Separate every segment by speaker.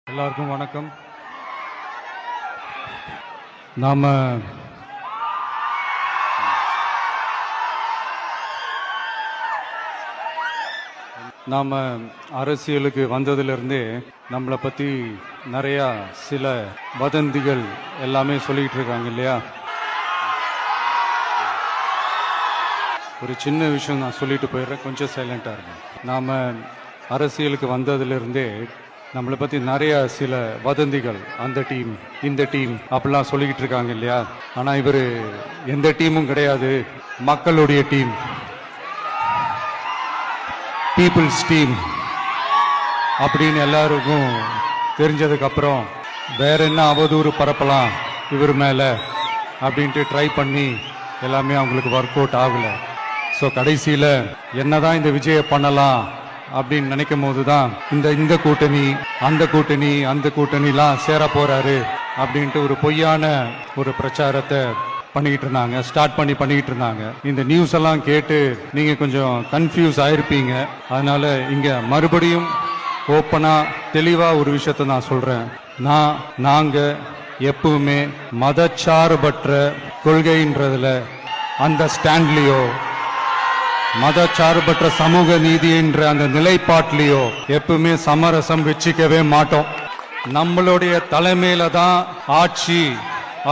Speaker 1: எல்லாருக்கும் வணக்கம். நாம அரசியலுக்கு வந்ததிலிருந்தே நம்மளை பற்றி நிறையா சில வதந்திகள் எல்லாமே சொல்லிக்கிட்டு இருக்காங்க இல்லையா. ஒரு சின்ன விஷயம் நான் சொல்லிட்டு போயிடுறேன், கொஞ்சம் சைலண்டாக இருக்கேன். நாம் அரசியலுக்கு வந்ததிலிருந்தே நம்மளை பற்றி நிறைய சில வதந்திகள், அந்த டீம் இந்த டீம் அப்படிலாம் சொல்லிக்கிட்டு இருக்காங்க இல்லையா. ஆனால் இவர் எந்த டீமும் கிடையாது, மக்களுடைய டீம், பீப்புள்ஸ் டீம் அப்படின்னு எல்லாருக்கும் தெரிஞ்சதுக்கப்புறம் வேற என்ன அவதூறு பரப்பலாம் இவர் மேலே அப்படின்ட்டு ட்ரை பண்ணி எல்லாமே அவங்களுக்கு ஒர்க் அவுட் ஆகலை. ஸோ கடைசியில் என்னதான் இந்த விஜயை பண்ணலாம் அப்படின்னு நினைக்கும் போது தான் இந்த கூட்டணி அந்த கூட்டணிலாம் சேர போறாரு அப்படின்ட்டு ஒரு பொய்யான ஒரு பிரச்சாரத்தை பண்ணிக்கிட்டு இருந்தாங்க. இந்த நியூஸ் எல்லாம் கேட்டு நீங்க கொஞ்சம் கன்ஃபியூஸ் ஆயிருப்பீங்க. அதனால இங்க மறுபடியும் ஓப்பனா தெளிவா ஒரு விஷயத்த நான் சொல்றேன். நாங்க எப்பவுமே மதச்சார்பற்ற கொள்கைன்றதுல அந்த ஸ்டாண்ட்லயோ மதச்சார்பற்ற சமூக நீதி என்ற அந்த நிலைப்பாட்டிலையோ எப்பவுமே சமரசம் வச்சுக்கவே மாட்டோம். நம்மளுடைய தலைமையில தான் ஆட்சி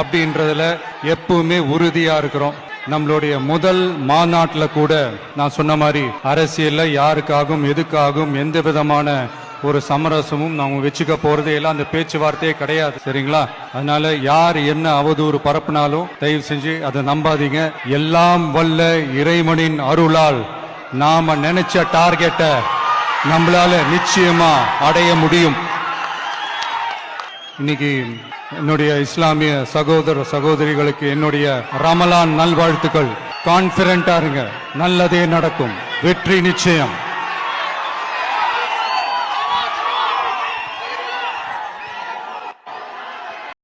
Speaker 1: அப்படின்றதுல எப்பவுமே உறுதியா இருக்கிறோம். நம்மளுடைய முதல் மாநாட்டில் கூட நான் சொன்ன மாதிரி அரசியல்ல யாருக்காகவும் எதுக்காகவும் எந்த விதமான ஒரு சமரசமும் நாம வச்சுக்க போறதே எல்லாம் அந்த பேச்சுவார்த்தையே கிடையாது, சரிங்களா? அதனால யார் என்ன அவதூறு பரப்பினாலும் தயவு செஞ்சு அதை நம்பாதீங்க. எல்லாம் வல்ல இறைவனின் அருளால் நாம நினைச்ச டார்கெட்டை நம்மளால நிச்சயமா அடைய முடியும். இன்னைக்கு என்னுடைய இஸ்லாமிய சகோதர சகோதரிகளுக்கு என்னுடைய ரமலான் நல்வாழ்த்துக்கள். கான்பிடண்டா இருங்க, நல்லதே நடக்கும், வெற்றி நிச்சயம்.